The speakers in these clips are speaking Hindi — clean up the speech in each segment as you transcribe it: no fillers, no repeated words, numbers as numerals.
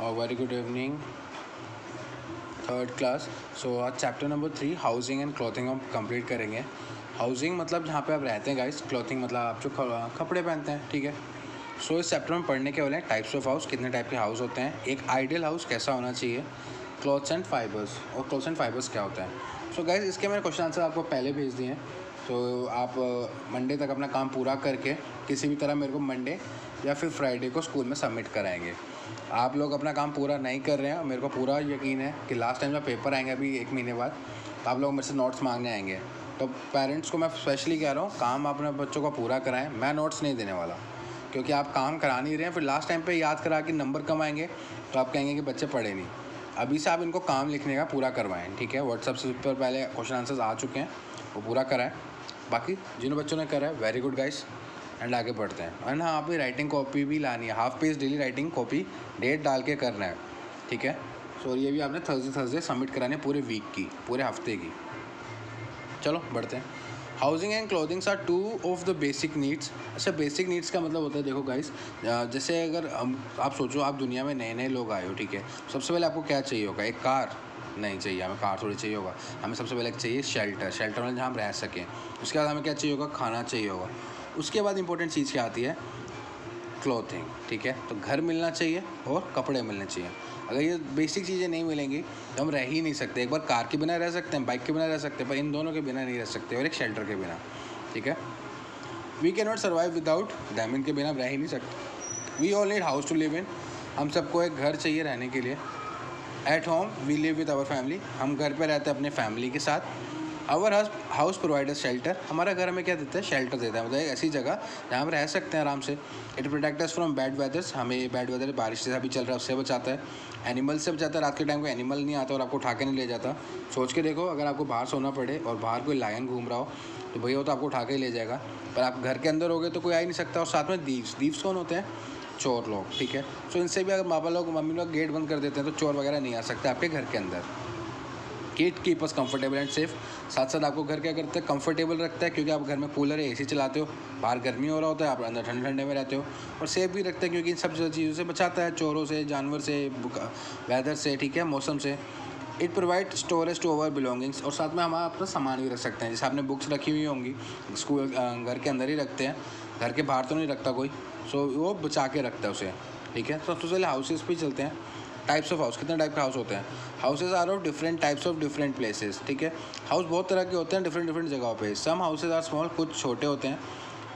और very good evening third class. So आज chapter number 3 housing and clothing हम कंप्लीट करेंगे। हाउसिंग मतलब जहाँ पे आप रहते हैं गाइस, क्लॉथिंग मतलब आप जो कपड़े पहनते हैं, ठीक है। सो इस चैप्टर में पढ़ने के वाले हैं टाइप्स ऑफ हाउस, कितने टाइप के हाउस होते हैं, एक आइडियल हाउस कैसा होना चाहिए, क्लॉथ्स एंड फाइबर्स, और क्लॉथ्स एंड फाइबर्स क्या होता है। सो गाइस इसके मैंने क्वेश्चन आंसर आपको पहले भेज दिए हैं, तो आप मंडे तक अपना काम पूरा करके किसी भी तरह मेरे को मंडे या फिर फ्राइडे को स्कूल में सबमिट कराएंगे। आप लोग अपना काम पूरा नहीं कर रहे हैं, मेरे को पूरा यकीन है कि लास्ट टाइम जब पेपर आएंगे अभी 1 महीने बाद, तो आप लोग मेरे से नोट्स मांगने आएंगे। तो पेरेंट्स को मैं स्पेशली कह रहा हूँ, काम अपने बच्चों का पूरा कराएं। मैं नोट्स नहीं देने वाला, क्योंकि आप काम करा नहीं रहे हैं, फिर लास्ट टाइम पे याद करा कि नंबर कम आएंगे तो आप कहेंगे कि बच्चे पढ़े नहीं। अभी से आप इनको काम लिखने का पूरा करवाएं, ठीक है। व्हाट्सएप से पर पहले क्वेश्चन आंसर्स आ चुके हैं, वो पूरा कराएं। बाकी जिन बच्चों ने करा है वेरी गुड गाइस, एंड आगे बढ़ते हैं। एंड हाँ, आप राइटिंग कॉपी भी लानी है, half page daily writing copy date डाल के करना है, ठीक है। सो ये भी आपने थर्सडे सबमिट कराने पूरे वीक की, पूरे हफ्ते की। चलो बढ़ते हैं। Housing and clothings are two of the basic needs. अच्छा, बेसिक नीड्स का मतलब होता है, देखो गाइस, जैसे अगर आप सोचो आप दुनिया में नए नए लोग आए हो, ठीक है। सबसे पहले आपको क्या चाहिए होगा? एक कार नहीं चाहिए हमें, कार थोड़ी चाहिए होगा हमें। सबसे पहले चाहिए शेल्टर, शेल्टर में जहाँ हम रह सकें। उसके बाद हमें क्या चाहिए होगा? खाना चाहिए होगा। उसके बाद इंपॉर्टेंट चीज़ क्या आती है? क्लॉथिंग, ठीक है। तो घर मिलना चाहिए और कपड़े मिलने चाहिए। अगर ये बेसिक चीज़ें नहीं मिलेंगी तो हम रह ही नहीं सकते। एक बार कार के बिना रह सकते हैं, बाइक के बिना रह सकते हैं, पर इन दोनों के बिना नहीं रह सकते, और एक शेल्टर के बिना, ठीक है। We can not survive without them, इनके बिना हम रह ही नहीं सकते। We all need house to live in, हम सबको एक घर चाहिए रहने के लिए। At home we live with our family, हम घर पे रहते हैं अपने फैमिली के साथ। आवर हाउस प्रोवाइड शेल्टर, हमारा घर हमें क्या देता है? शेल्टर देता है, मतलब एक ऐसी जगह जहाँ हम रह सकते हैं आराम से। It protect us from bad वेदर्स, हमें बैड वेदर, बारिश जैसा भी चल रहा है उससे बचाता है। एनिमल से बचाता है, रात के टाइम को एनिमल नहीं आता और आपको उठा के नहीं ले जाता। सोच के देखो, अगर आपको बाहर सोना पड़े और बाहर कोई लायन घूम रहा हो तो भैया वो तो आपको उठा के ही ले जाएगा, पर आप घर के अंदर हो गए तो कोई आ ही नहीं सकता। और साथ में दीव्स कौन होते हैं? चोर लोग, ठीक है। सो इनसे भी अगर मम्मी लोग गेट बंद कर देते हैं तो चोर वगैरह नहीं आ सकते आपके घर के अंदर। Kit keep us comfortable and safe, साथ साथ आपको घर क्या करता है? कंफर्टेबल रखता है, क्योंकि आप घर में कूलर है, एसी चलाते हो, बाहर गर्मी हो रहा होता है, आप अंदर ठंडे ठंडे में रहते हो। और सेफ भी रखता है, क्योंकि इन सब चीज़ों से बचाता है, चोरों से, जानवर से, वेदर से, ठीक है, मौसम से। It provide storage to our belongings, और साथ में हम अपना सामान भी रख सकते हैं। जैसे आपने बुक्स रखी हुई होंगी स्कूल, घर के अंदर ही रखते हैं, घर के बाहर तो नहीं रखता कोई। सो वो बचा के रखता है उसे, ठीक है। तो सबसे पहले हाउसेस पे चलते हैं। टाइप्स ऑफ हाउस, कितने टाइप के हाउस होते हैं? Houses are of different types of different places, ठीक है। हाउस बहुत तरह के होते हैं डिफरेंट डिफरेंट जगहों पे। सम हाउसेज आर स्मॉल, कुछ छोटे होते हैं,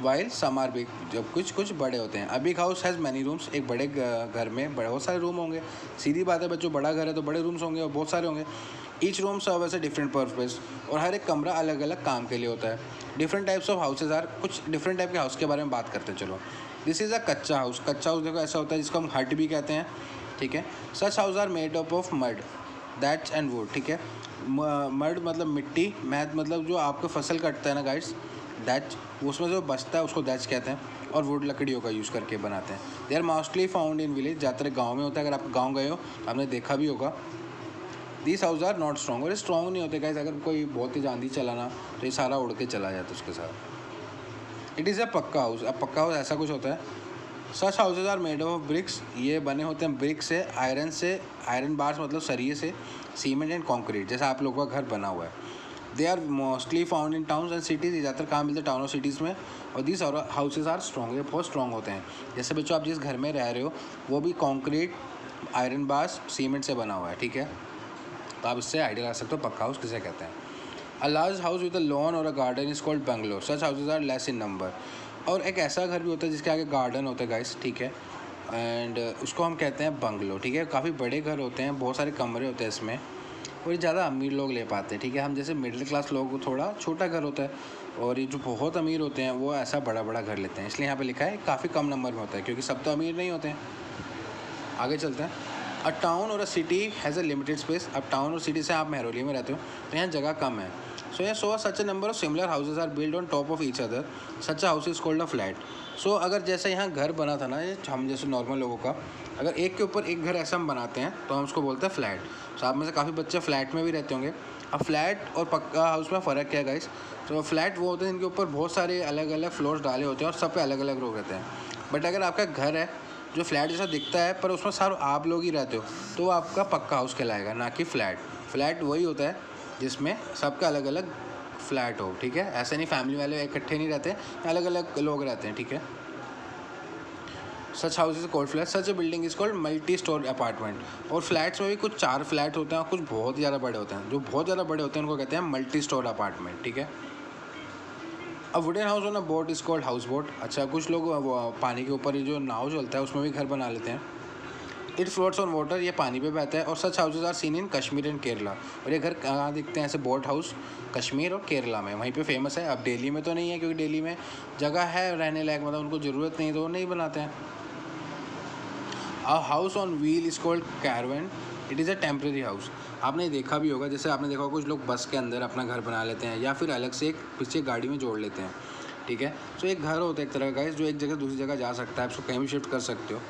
वाइल सम आर बिग, जब कुछ बड़े होते हैं। A big house has many rooms, एक बड़े घर में बहुत सारे रूम होंगे। सीधी बात है बच्चों, बड़ा घर है तो बड़े रूम्स होंगे और बहुत सारे होंगे। Each room serve as a different purpose, और हर एक कमरा अलग अलग काम के लिए होता है। Different types of houses are, कुछ डिफरेंट टाइप के हाउस के बारे में बात करते हैं। चलो, दिस इज़ अ कच्चा हाउस। कच्चा हाउस देखो ऐसा होता है जिसको हम हट भी कहते हैं, ठीक है। Such house are made up of mud, thatch and wood, ठीक है। मड मतलब मिट्टी, मैथ मतलब जो आपका फसल कटता है ना गाइड्स, दैच, उसमें जो बचता है उसको दैच कहते हैं। और वुड लकड़ियों का यूज़ करके बनाते हैं। They are mostly found in village, ज़्यादातर गाँव में होता है। अगर आप गाँव गए हो आपने देखा भी होगा। These house are not strong, और ये स्ट्रॉन्ग नहीं होते गाइस। अगर कोई बहुत ही आंधी चलाना तो ये सारा उड़ के चला जाता है उसके साथ। इट इज़ अ पक्का हाउस, अब पक्का हाउस ऐसा कुछ होता है। Such houses are made of bricks, ये बने होते हैं ब्रिक से, आयरन बार्स मतलब सरिये से, सीमेंट एंड कंक्रीट, जैसा आप लोगों का घर बना हुआ है। They are mostly found in towns and cities, ज़्यादातर कहाँ मिलते हैं? टाउन और सिटीज़ में। और दिस हाउसेज आर स्ट्रॉन्ग, ये बहुत स्ट्रॉन्ग होते हैं। जैसे बच्चों आप जिस घर में रह रहे हो वो भी कंक्रीट, आयरन बार्स, सीमेंट से बना हुआ है, ठीक है। तो आप इससे आइडिया ला सकते हो पक्का हाउस किसे कहते हैं। A large house with a lawn और a garden is called bungalow. Such houses are less in number, और एक ऐसा घर भी होता है जिसके आगे गार्डन होता है गाइस, ठीक है, एंड उसको हम कहते हैं बंगलो, ठीक है। काफ़ी बड़े घर होते हैं, बहुत सारे कमरे होते हैं इसमें, और ये ज़्यादा अमीर लोग ले पाते हैं, ठीक है। हम जैसे मिडिल क्लास लोग को थोड़ा छोटा घर होता है, और ये जो बहुत अमीर होते हैं वो ऐसा बड़ा बड़ा घर लेते हैं। इसलिए यहाँ पे लिखा है काफ़ी कम नंबर में होता है, क्योंकि सब तो अमीर नहीं होते हैं। आगे चलते हैं। अ टाउन और अ city has a limited space, अब टाउन और सिटी से आप महरौली में रहते हो तो यहाँ जगह कम है। So such a number of similar houses are build on top of each other, such a house is called a flat. So अगर जैसे यहाँ घर बना था ना, ये हम जैसे नॉर्मल लोगों का, अगर एक के ऊपर एक घर ऐसा हम बनाते हैं तो हम उसको बोलते हैं फ्लैट। सो आप में से काफ़ी बच्चे फ्लैट में भी रहते होंगे। अब फ्लैट और पक्का हाउस में फ़र्क क्या है गाइस? तो फ्लैट वो होते हैं जिनके ऊपर बहुत सारे अलग अलग फ्लोर्स डाले होते हैं और सब पे अलग अलग लोग रहते हैं। बट अगर आपका घर है जो फ्लैट जैसा दिखता है पर उसमें सारे आप लोग ही रहते हो, तो वो आपका पक्का हाउस कहलाएगा, ना कि फ्लैट। फ्लैट वही होता है जिसमें सबका अलग अलग फ्लैट हो, ठीक है। ऐसे नहीं फैमिली वाले इकट्ठे नहीं रहते, अलग अलग लोग रहते हैं, ठीक है। Such house is called flat, such A building is called multi store apartment. और फ्लैट्स में भी कुछ 4 फ्लैट होते हैं और कुछ बहुत ज़्यादा बड़े होते हैं। जो बहुत ज़्यादा बड़े होते हैं उनको कहते हैं मल्टी स्टोर अपार्टमेंट, ठीक है। अब wooden house on a boat is called house boat. अच्छा, कुछ लोग पानी के ऊपर जो नाव चलता है उसमें भी घर बना लेते हैं। इट फ्लोट्स ऑन वाटर, ये पानी पे बहता है। और such houses are seen in Kashmir and Kerala. और ये घर कहाँ दिखते हैं ऐसे बोट हाउस? कश्मीर और केरला में, वहीं पे फेमस है। अब दिल्ली में तो नहीं है, क्योंकि दिल्ली में जगह है रहने लायक, मतलब उनको ज़रूरत नहीं तो वो नहीं बनाते हैं। A house on wheel is called caravan, it is a temporary house. आपने देखा भी होगा, जैसे आपने देखा होगा कुछ लोग बस के अंदर अपना घर बना लेते हैं या फिर अलग से एक पीछे गाड़ी में जोड़ लेते हैं, ठीक है। तो एक घर होता है एक तरह का जो एक जगह दूसरी जगह जा सकता है, आप उसको कहीं भी शिफ्ट कर सकते हो।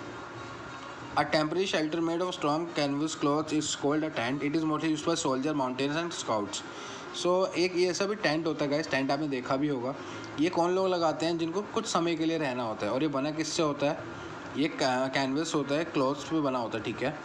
A temporary shelter made of strong canvas cloth is called a tent. It is mostly used by soldiers, mountaineers and scouts. So एक ये ऐसा भी टेंट होता है गाइस, टेंट आपने देखा भी होगा। ये कौन लोग लगाते हैं? जिनको कुछ समय के लिए रहना होता है। और ये बना किससे होता है? ये कैनवस होता है, क्लॉथ्स पे बना होता है, ठीक है।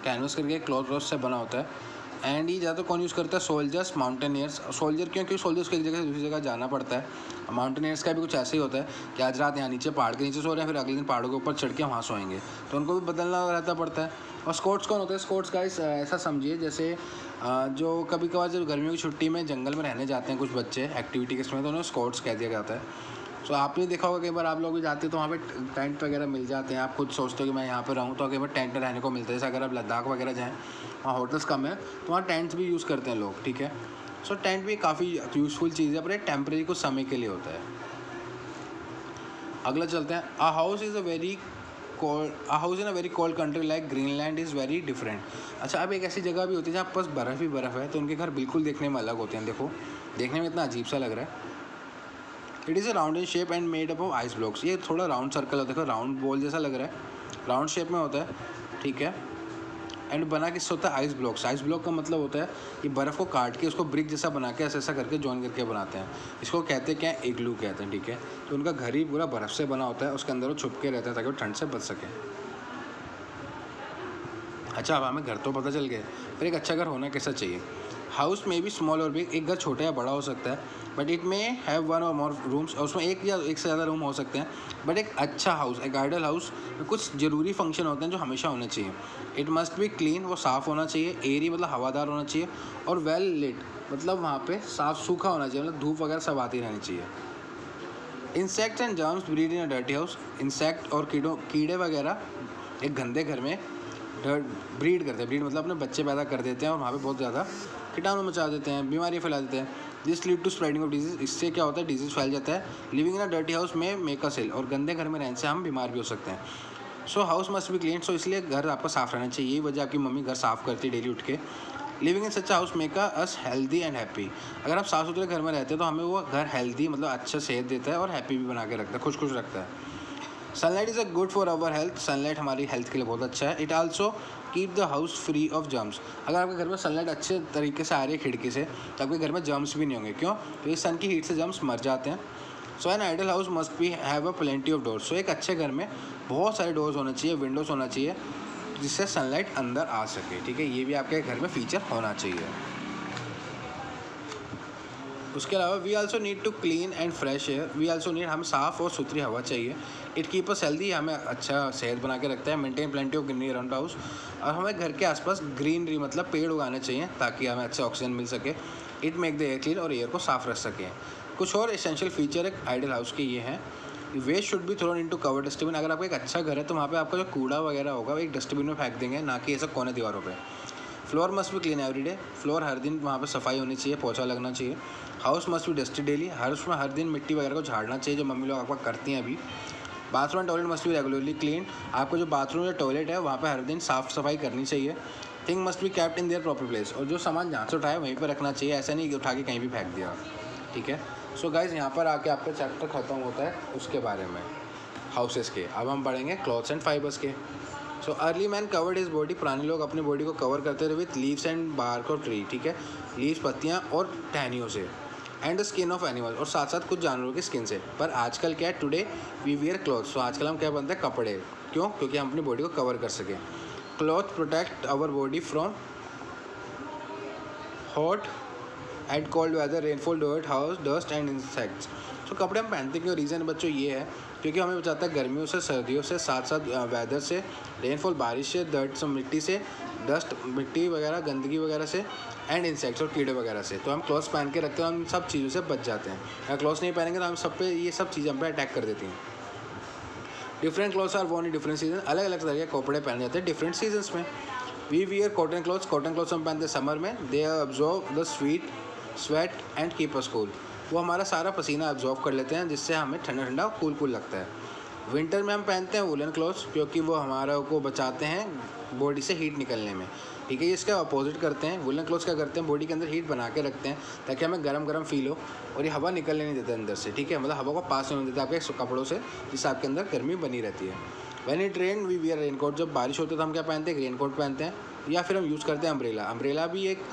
कैनवस करके क्लॉथ से बना होता है। एंड ये ज़्यादा कौन यूज़ करता है? Soldiers, mountaineers. सोल्जर क्यों? क्योंकि सोल्जर्स को एक जगह से दूसरी जगह जाना पड़ता है। माउंटेनियर्स का भी कुछ ऐसे ही होता है कि आज रात यहाँ नीचे पहाड़ के नीचे सो रहे हैं, फिर अगले दिन पहाड़ों के ऊपर चढ़ के वहाँ सोएंगे, तो उनको भी बदलना रहता पड़ता है। और स्काउट्स कौन होता है? स्काउट्स का ऐसा समझिए जैसे जो कभी कभार जब गर्मियों की छुट्टी में जंगल में रहने जाते हैं कुछ बच्चे एक्टिविटी के समय, तो उन्हें स्काउट्स कह दिया जाता है। सो आपने देखा होगा कई बार आप लोग भी जाते हो तो वहाँ पे टेंट वगैरह मिल जाते हैं। आप खुद सोचते हो कि मैं यहाँ पे रहूँ, तो कई बार टेंट में रहने को मिलता है। जैसे अगर आप लद्दाख वगैरह जाएँ, वहाँ होटल्स कम है तो वहाँ टेंट्स भी यूज़ करते हैं लोग, ठीक है। सो टेंट भी काफ़ी यूज़फुल चीज़ है, पर ये टेम्परेरी कुछ समय के लिए होता है। अगला चलते हैं। A house in a very cold country like Greenland is very different. अच्छा, अब एक ऐसी जगह भी होती है जहाँ पास बर्फ़ ही बर्फ़ है, तो उनके घर बिल्कुल देखने में अलग होते हैं। देखो, देखने में इतना अजीब सा लग रहा है। It is a round in shape and made up of ice blocks. ये थोड़ा राउंड सर्कल होता है, राउंड बॉल जैसा लग रहा है, राउंड शेप में होता है, ठीक है। एंड बना किससे होता है? Ice blocks. आइस ब्लॉक का मतलब होता है ये बर्फ़ को काट के उसको ब्रिक जैसा बना के ऐसा करके जॉइन करके बनाते हैं। इसको कहते हैं क्या? इग्लू कहते हैं, ठीक है। तो उनका घर ही पूरा बर्फ़ से बना होता है, उसके अंदर वो छुप के रहता है ताकि वो ठंड से बच सके। अच्छा, अब हमें घर तो पता चल गया, पर एक अच्छा घर होना कैसा चाहिए? हाउस में भी स्मॉल और बिग, एक घर छोटा या बड़ा हो सकता है, बट इट में हैव वन और मोर रूम्स। और उसमें एक या एक से ज़्यादा रूम हो सकते हैं। बट एक अच्छा हाउस, एक आइडियल हाउस में कुछ ज़रूरी फंक्शन होते हैं जो हमेशा होने चाहिए। इट मस्ट बी क्लीन, वो साफ़ होना चाहिए। एयरी मतलब हवादार होना चाहिए। और वेल लिट मतलब वहाँ पे साफ़ सूखा होना चाहिए, मतलब धूप वगैरह सब आती रहनी चाहिए। Insects and germs breed in a dirty house. Insect और कीड़े वगैरह एक गंदे घर में ब्रीड करते हैं। ब्रीड मतलब अपने बच्चे पैदा कर देते हैं और वहाँ पे बहुत ज़्यादा कीटाणु मचा देते हैं, बीमारी फैला देते हैं। This lead to spreading of disease. इससे क्या होता है? डिजीज़ फैल जाता है। Living in a dirty house में मेक अ सेल, और गंदे घर में रहने से हम बीमार भी हो सकते हैं। सो हाउस मस्ट बी क्लीन। सो इसलिए घर आपका साफ़ रहना चाहिए। यही वजह आपकी मम्मी घर साफ़ करती है डेली उठ के। Living in such house make us healthy and happy. अगर हम साफ़ सुथरे घर में रहते हैं तो हमें वो घर हेल्दी मतलब अच्छा सेहत देता है और हैप्पी भी बना के रखता है, खुश खुश रखता है। Sunlight is a good for our health. Sunlight हमारी हेल्थ के लिए बहुत अच्छा है। It also keep the house free of germs. अगर आपके घर में सनलाइट अच्छे तरीके से आ रही है खिड़की से, तो आपके घर में जर्म्स भी नहीं होंगे। क्यों? क्योंकि सन की हीट से जर्म्स मर जाते हैं। So an ideal house must be have a plenty of doors. So एक अच्छे घर में बहुत सारे डोर्स होने चाहिए, विंडोज़ होना चाहिए, जिससे सनलाइट अंदर आ सके, ठीक है। ये भी आपके घर में फीचर होना चाहिए। उसके अलावा we also need to clean and fresh air. We also need, हमें साफ़ और सुथरी हवा चाहिए। इट कीप अस हेल्दी, हमें अच्छा सेहत बना के रखता है। Maintain plenty of greenery around house. और हमें घर के आसपास ग्रीनरी मतलब पेड़ उगाने चाहिए ताकि हमें अच्छा ऑक्सीजन मिल सके। It make the air clean, और एयर को साफ़ रख सकें। कुछ और एसेंशियल फीचर एक आइडियल हाउस के ये हैं। Waste should be thrown into cover dustbin. अगर आपका एक अच्छा घर है तो वहाँ पे आपका जो कूड़ा वगैरह होगा वो एक डस्टबिन में फेंक देंगे, ना कि ऐसा कोने दीवारों पे। Floor must be clean every day. Floor हर दिन वहाँ पे सफाई होनी चाहिए, पोछा लगना चाहिए। House must be dusty daily. हर दिन मिट्टी वगैरह को झाड़ना चाहिए, जो मम्मी लोग आपका करती हैं अभी। Bathroom and toilet must be regularly clean. आपको जो बाथरूम या टॉयलेट है वहाँ पे हर दिन साफ़ सफाई करनी चाहिए। Thing must be kept in their proper place. और जो सामान जहाँ से उठाया वहीं पर रखना चाहिए, ऐसा नहीं कि उठा के कहीं भी फेंक दिया, ठीक है। सो गाइज़, यहाँ पर आके आपका चैप्टर ख़त्म होता है उसके बारे में, हाउसेस के। अब हम पढ़ेंगे क्लॉथ्स एंड फाइबर्स के। So early man covered his body. पुराने लोग अपनी बॉडी को कवर करते थे विथ लीव्स एंड बार्क और ट्री, ठीक है। लीव्स पत्तियाँ और टहनियों से। एंड स्किन ऑफ एनिमल, और साथ कुछ जानवरों की स्किन से। पर आजकल क्या है? Today we wear clothes. तो आजकल हम क्या बनते हैं? कपड़े। क्यों? क्योंकि हम अपनी बॉडी को कवर कर सकें। Cloth protect our body from hot and cold weather, rainfall, dirt, house dust and insects. तो कपड़े हम पहनते क्यों? रीज़न बच्चों ये है क्योंकि हमें बचाता है गर्मियों से, सर्दियों से, साथ साथ वेदर से, रेनफॉल बारिश से, डर्ट से मिट्टी से, डस्ट मिट्टी वगैरह गंदगी वगैरह से, एंड इंसेक्ट्स और कीड़े वगैरह से। तो हम क्लॉथ्स पहन के रखते हैं, हम सब चीज़ों से बच जाते हैं। अगर क्लॉथ्स नहीं पहनेंगे तो हम सब पे ये सब चीज़ें हम पे अटैक कर देती हैं। Different clothes are worn in different season, अलग अलग तरह के कपड़े पहने जाते हैं डिफरेंट सीजन्स में। We wear cotton clothes, cotton clothes हम पहनते हैं समर में। They absorb the sweat and keep us cool, वो हमारा सारा पसीना अब्जॉर्व कर लेते हैं जिससे हमें ठंडा ठंडा कूल कूल लगता है। विंटर में हम पहनते हैं वुलन क्लॉथ्स क्योंकि वो हमारा को बचाते हैं बॉडी से हीट निकलने में, ठीक है। ये इसका अपोजिट करते हैं। वुलन क्लॉथ्स क्या करते हैं? बॉडी के अंदर हीट बना के रखते हैं ताकि हमें गरम गरम फील हो और ये हवा निकलने नहीं देते अंदर से, ठीक है। मतलब हवा को पास नहीं होने देते आपके कपड़ों से, जिससे आपके अंदर गर्मी बनी रहती है। When it rain we wear raincoat, जब बारिश होती है तो हम क्या पहनते हैं? रेनकोट पहनते हैं, या फिर हम यूज़ करते हैं अम्ब्रेला। अम्ब्रेला भी एक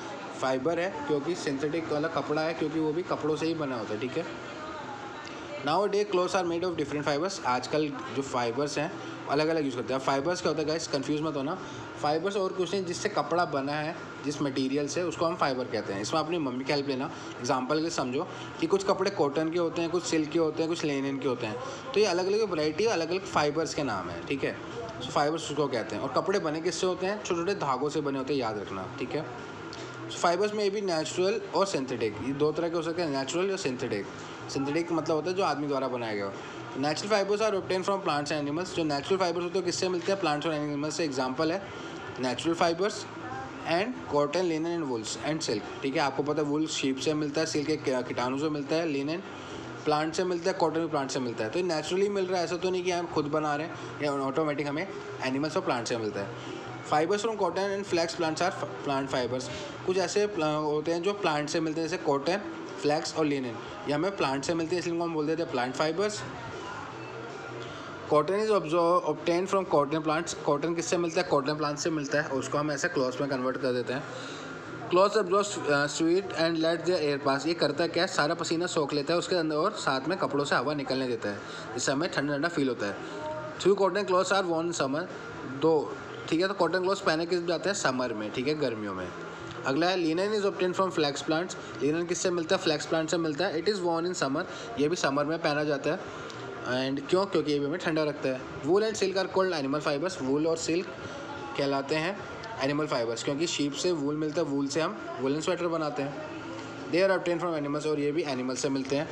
फाइबर है क्योंकि सिंथेटिक वाला कपड़ा है, क्योंकि वो भी कपड़ों से ही बना होता है, ठीक है। Nowadays clothes are made of different fibres, आजकल जो फाइबर्स हैं अलग अलग यूज़ करते हैं। फाइबर्स क्या होता है गाइस? कंफ्यूज मत होना, फाइबर्स और कुछ नहीं, जिससे कपड़ा बना है, जिस मटेरियल से, उसको हम फाइबर कहते हैं। इसमें अपनी मम्मी की हेल्प लेना। एग्जांपल के लिए समझो कि कुछ कपड़े कॉटन के होते हैं, कुछ सिल्क के होते हैं, कुछ लिनन के होते हैं, तो ये अलग अलग वैरायटी अलग अलग फाइबर्स के नाम है, ठीक है। तो फाइबर्स उसको कहते हैं। और कपड़े बने किससे होते हैं? छोटे छोटे धागों से बने होते हैं, याद रखना, ठीक है। फाइबर्स में भी नेचुरल और सिंथेटिक, ये दो तरह के हो सकते हैं, नेचुरल या सिंथेटिक। सिंथेटिक मतलब होता है जो आदमी द्वारा बनाया गया हो। Natural fibres are obtain from plants and animals, जो नेचुरल फाइबर्स होते हैं किससे मिलते हैं? प्लांट्स और एनिमल्स से। एग्जांपल है natural fibres and cotton, linen and Wolves and silk, ठीक है। आपको पता है वुल शीप से मिलता है, सिल्क कीटाणु से मिलता है, लिनन प्लांट से मिलता है, कॉटन भी प्लांट से मिलता है। तो ये नेचुरली मिल रहा है, ऐसा तो नहीं कि हम खुद बना रहे हैं, या ऑटोमेटिक हमें एनिमल्स और प्लांट से मिलता है। Fibres from cotton and flax plants are plant fibres, कुछ ऐसे होते हैं जो प्लांट से मिलते हैं, जैसे कॉटन, फ्लैक्स और लिनन, ये हमें प्लांट से मिलते हैं, इसलिए हम बोल देते हैं plant fibres. Cotton is obtain from cotton plants, cotton किससे मिलता है? कॉटन प्लांट से मिलता है, और उसको हम ऐसे क्लॉथ्स में कन्वर्ट कर देते हैं। Clothes absorb sweat and let their air pass, ये करता है क्या? सारा पसीना सोख लेता है उसके अंदर और साथ में कपड़ों से हवा निकलने देता है, जिससे हमें ठंडा ठंडा फील होता है। Through cotton clothes are worn in summer, दो, ठीक है। तो कॉटन क्लॉथ्स पहने किस जाते हैं? समर में, ठीक है, गर्मियों में। अगला है linen is obtain from flax plants, linen किससे मिलता है? फ्लैक्स प्लांट से मिलता है। It is worn in summer, ये भी समर में पहना जाता है। एंड क्यों? क्योंकि ये भी हमें ठंडा रखता है। Wool and silk are called animal fibres, wool और सिल्क कहलाते हैं एनिमल फाइबर्स, क्योंकि शीप से वूल मिलता है, वूल से हम वुलन स्वेटर बनाते हैं। They are obtain from animals, और ये भी एनिमल से मिलते हैं।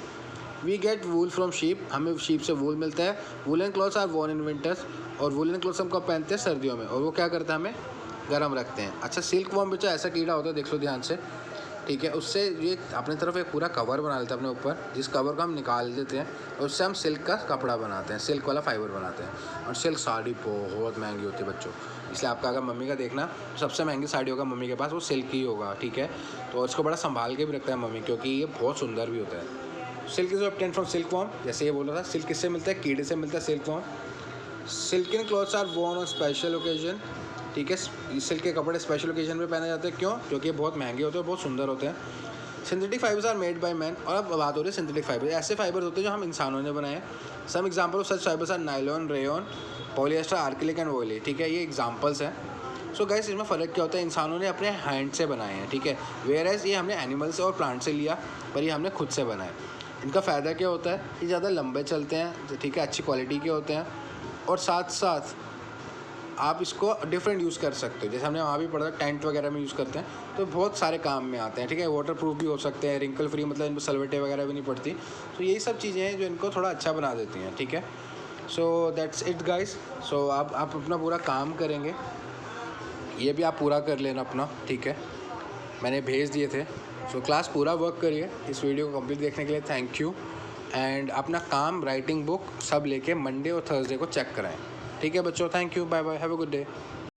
We get wool from sheep, हमें शीप से वूल मिलता है। Woollen clothes are worn in winters, और वुलन क्लॉथ्स हम कब पहनते हैं? सर्दियों में, और वो क्या करता है? हमें गर्म रखते हैं। अच्छा, सिल्क वॉर्म बच्चा ऐसा कीड़ा होता है, देख लो ध्यान से, ठीक है। उससे ये अपनी तरफ एक पूरा कवर बना लेते हैं अपने ऊपर, जिस कवर को हम निकाल देते हैं और उससे हम सिल्क का कपड़ा बनाते हैं, सिल्क वाला फाइबर बनाते हैं। और सिल्क साड़ी बहुत महंगी होती है बच्चों, इसलिए आपका अगर मम्मी का देखना, सबसे महंगी साड़ी होगा मम्मी के पास, वो सिल्क ही होगा, ठीक है। तो इसको बड़ा संभाल के भी रखता है मम्मी, क्योंकि ये बहुत सुंदर भी होता है। Silk is obtain from silk worm, जैसे ये बोल रहा था, सिल्क किससे मिलता है? कीड़े से मिलता है silkworm. Silken clothes are worn on special occasion, ठीक है। सिल्क के कपड़े स्पेशल ओकेजन में पहने जाते हैं, क्यों? क्योंकि ये बहुत महंगे होते हैं, बहुत सुंदर होते हैं। Synthetic fibres are made by man, और अब बात हो रही है सिंथेटिक फाइबर, ऐसे फाइबर होते हैं जो हम इंसानों ने बनाए। Some example of such fibres are nylon, rayon, polyester, acrylic and woolly, ठीक है। ये एग्जांपल्स हैं। सो गाइस, इसमें फ़र्क क्या होता है? इंसानों ने अपने हैंड से बनाए हैं, ठीक है, वेयर एज ये हमने एनिमल से और प्लांट से लिया, पर ये हमने खुद से बनाए। इनका फ़ायदा क्या होता है? ये ज़्यादा लंबे चलते हैं, ठीक है, अच्छी क्वालिटी के होते हैं, और साथ साथ आप इसको डिफरेंट यूज़ कर सकते हो। जैसे हमने वहाँ भी पढ़ा, टेंट वगैरह में यूज़ करते हैं, तो बहुत सारे काम में आते हैं, ठीक है। वाटर प्रूफ भी हो सकते हैं, रिंकल फ्री, मतलब इनको सलवटें वगैरह भी नहीं पड़ती। तो यही सब चीज़ें हैं जो इनको थोड़ा अच्छा बना देती हैं, ठीक है। So that's it guys. So आप अपना पूरा काम करेंगे, ये भी आप पूरा कर लेना अपना, ठीक है, मैंने भेज दिए थे। सो क्लास पूरा वर्क करिए। इस वीडियो को कंप्लीट देखने के लिए थैंक यू। एंड अपना काम, राइटिंग बुक सब लेके मंडे और थर्सडे को चेक कराएं, ठीक है बच्चों। Thank you, bye bye, have a good day.